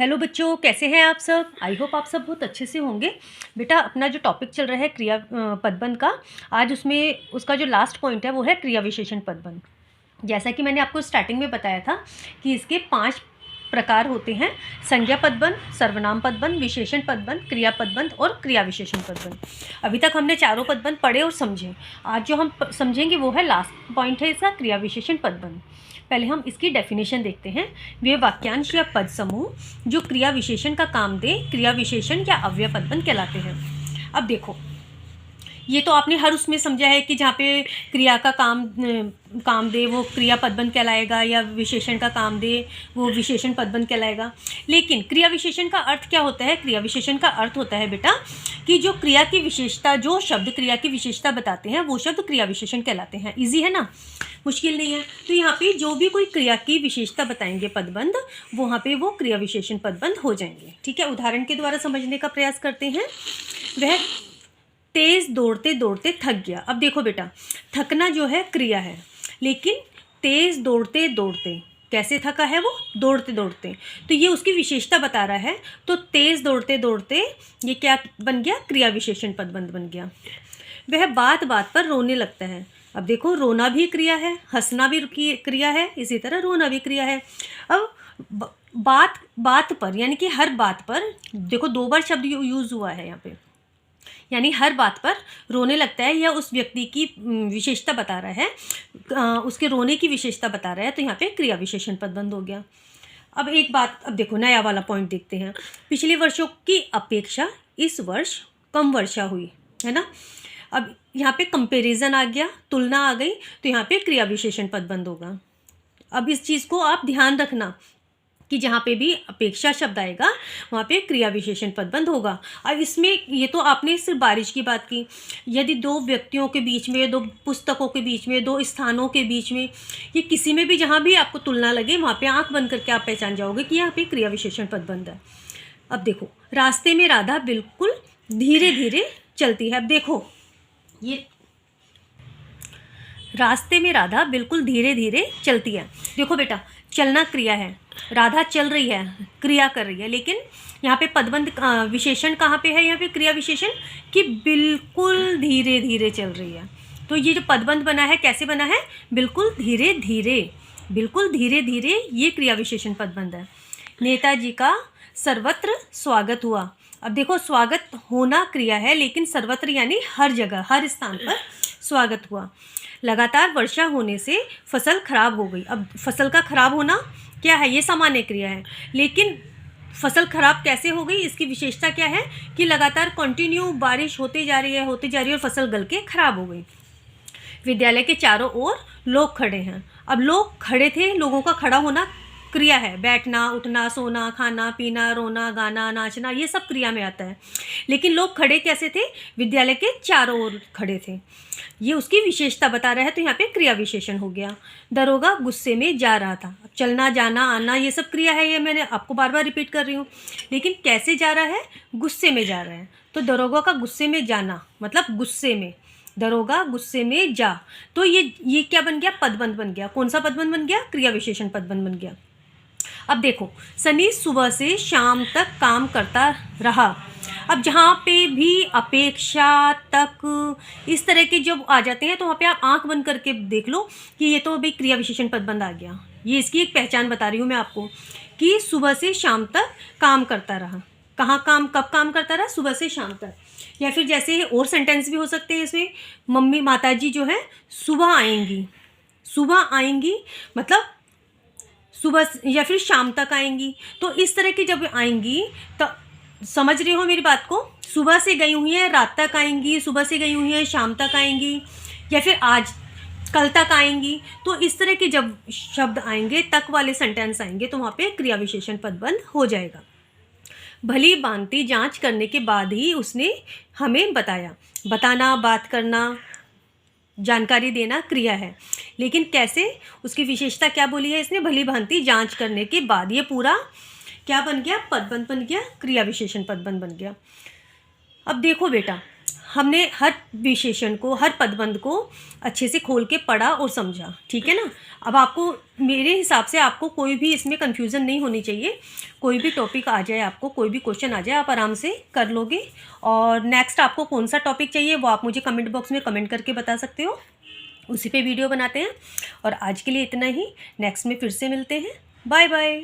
Hello बच्चों, कैसे हैं आप सब। आई होप आप सब बहुत अच्छे से होंगे। बेटा, अपना जो टॉपिक चल रहा है क्रिया पदबंध का, आज उसमें उसका जो लास्ट पॉइंट है वो है क्रिया विशेषण पदबंध। जैसा कि मैंने आपको स्टार्टिंग में बताया था कि इसके 5 प्रकार होते हैं: संज्ञा पदबंध, सर्वनाम पदबंध, विशेषण पदबंध, क्रिया पदबंध और क्रिया विशेषण पदबंध। अभी तक हमने चारों पदबंध पढ़े और समझे। आज जो हम समझेंगे वो है लास्ट पॉइंट है इसका, क्रिया विशेषण पदबंध। पहले हम इसकी डेफिनेशन देखते हैं। वे वाक्यांश या पद समूह जो क्रिया विशेषण का काम दे क्रिया विशेषण या अव्यय पदबंध कहलाते हैं। अब देखो, ये तो आपने हर उसमें समझा है कि जहाँ पे क्रिया का काम दे वो क्रिया पदबंध कहलाएगा, या विशेषण का काम दे वो विशेषण पदबंध कहलाएगा। लेकिन क्रिया विशेषण का अर्थ क्या होता है? क्रिया विशेषण का अर्थ होता है बेटा कि जो क्रिया की विशेषता, जो शब्द क्रिया की विशेषता बताते हैं वो शब्द क्रिया विशेषण कहलाते हैं। इजी है ना, मुश्किल नहीं है। तो यहाँ पे जो भी कोई क्रिया की विशेषता बताएंगे पदबंध, वहाँ पे वो क्रिया विशेषण पदबंध हो जाएंगे। ठीक है, उदाहरण के द्वारा समझने का प्रयास करते हैं। वह तेज दौड़ते दौड़ते थक गया। अब देखो बेटा, थकना जो है क्रिया है, लेकिन तेज दौड़ते दौड़ते कैसे थका है वो? दौड़ते दौड़ते। तो ये उसकी विशेषता बता रहा है। तो तेज दौड़ते दौड़ते ये क्या बन गया? क्रिया विशेषण पदबंध बन गया। वह बात बात पर रोने लगता है। अब देखो, रोना भी क्रिया है, हंसना भी क्रिया है, इसी तरह रोना भी क्रिया है। अब बात बात पर यानी कि हर बात पर, देखो 2 बार शब्द यूज़ हुआ है यहाँ पे, यानी हर बात पर रोने लगता है, या उस व्यक्ति की विशेषता बता रहा है, उसके रोने की विशेषता बता रहा है। तो यहाँ पे क्रिया विशेषण पदबंध हो गया। अब एक बात, अब देखो नया वाला पॉइंट देखते हैं। पिछले वर्षों की अपेक्षा इस वर्ष कम वर्षा हुई है ना। अब यहाँ पे कंपैरिजन आ गया, तुलना आ गई, तो यहाँ पे क्रिया विशेषण पदबंध होगा। अब इस चीज़ को आप ध्यान रखना कि जहाँ पे भी अपेक्षा शब्द आएगा वहाँ पे क्रिया विशेषण पदबंध होगा। अब इसमें ये तो आपने सिर्फ बारिश की बात की। यदि 2 व्यक्तियों के बीच में, 2 पुस्तकों के बीच में, 2 स्थानों के बीच में, ये किसी में भी जहाँ भी आपको तुलना लगे वहाँ पे आंख बंद करके आप पहचान जाओगे कि यहाँ पे क्रिया विशेषण पदबंध है। अब देखो, रास्ते में राधा बिल्कुल धीरे धीरे चलती है। अब देखो, ये रास्ते में राधा बिल्कुल धीरे धीरे चलती है। देखो बेटा, चलना क्रिया है, राधा चल रही है, क्रिया कर रही है, लेकिन यहाँ पे पदबंध विशेषण कहाँ पे है? यहाँ पे क्रिया विशेषण कि बिल्कुल धीरे धीरे चल रही है। तो ये जो पदबंध बना है कैसे बना है? बिल्कुल धीरे धीरे, बिल्कुल धीरे धीरे, ये क्रिया विशेषण पदबंध है। नेताजी का सर्वत्र स्वागत हुआ। अब देखो, स्वागत होना क्रिया है, लेकिन सर्वत्र यानी हर जगह, हर स्थान पर स्वागत हुआ। लगातार वर्षा होने से फसल खराब हो गई। अब फसल का खराब होना क्या है? ये सामान्य क्रिया है, लेकिन फसल खराब कैसे हो गई? इसकी विशेषता क्या है कि लगातार कंटिन्यू बारिश होती जा रही है और फसल गल के खराब हो गई। विद्यालय के चारों ओर लोग खड़े हैं। अब लोग खड़े थे, लोगों का खड़ा होना क्रिया है। बैठना, उठना, सोना, खाना, पीना, रोना, गाना, नाचना, ये सब क्रिया में आता है। लेकिन लोग खड़े कैसे थे? विद्यालय के चारों ओर खड़े थे, ये उसकी विशेषता बता रहा है। तो यहाँ पे क्रिया विशेषण हो गया। दरोगा गुस्से में जा रहा था। चलना, जाना, आना, ये सब क्रिया है, ये मैंने आपको बार बार रिपीट कर रही हूँ। लेकिन कैसे जा रहा है? गुस्से में जा रहा है। तो दरोगा का गुस्से में जाना मतलब गुस्से में, दरोगा गुस्से में जा। तो ये क्या बन गया? पदबंध बन गया। कौन सा पदबंध बन गया? क्रिया विशेषण पदबंध बन गया। अब देखो, सनी सुबह से शाम तक काम करता रहा। अब जहाँ पे भी अपेक्षा, तक, इस तरह के जब आ जाते हैं तो वहाँ पे आप आंख बंद करके देख लो कि ये तो अभी क्रिया विशेषण पदबंध आ गया। ये इसकी एक पहचान बता रही हूँ मैं आपको कि सुबह से शाम तक काम करता रहा। कहाँ काम, कब काम करता रहा? सुबह से शाम तक। या फिर जैसे और सेंटेंस भी हो सकते हैं इसमें, मम्मी, माताजी जो है सुबह आएंगी। सुबह आएंगी मतलब सुबह, या फिर शाम तक आएंगी। तो इस तरह की जब आएंगी तो समझ रहे हो मेरी बात को? सुबह से गई हुई है, रात तक आएंगी, सुबह से गई हुई है, शाम तक आएंगी, या फिर आज कल तक आएंगी। तो इस तरह के जब शब्द आएंगे, तक वाले सेंटेंस आएंगे, तो वहाँ पे क्रिया विशेषण पदबंध हो जाएगा। भली भांति जांच करने के बाद ही उसने हमें बताया। बताना, बात करना, जानकारी देना क्रिया है, लेकिन कैसे? उसकी विशेषता क्या बोली है इसने? भली भांति जांच करने के बाद। ये पूरा क्या बन गया? पदबंध बन गया, क्रिया विशेषण पदबंध बन गया। अब देखो बेटा, हमने हर विशेषण को, हर पदबंध को अच्छे से खोल के पढ़ा और समझा, ठीक है ना। अब आपको मेरे हिसाब से आपको कोई भी इसमें कन्फ्यूज़न नहीं होनी चाहिए। कोई भी टॉपिक आ जाए, आपको कोई भी क्वेश्चन आ जाए, आप आराम से कर लोगे। और नेक्स्ट आपको कौन सा टॉपिक चाहिए वो आप मुझे कमेंट बॉक्स में कमेंट करके बता सकते हो, उसी पे वीडियो बनाते हैं। और आज के लिए इतना ही, नेक्स्ट में फिर से मिलते हैं। Bye bye.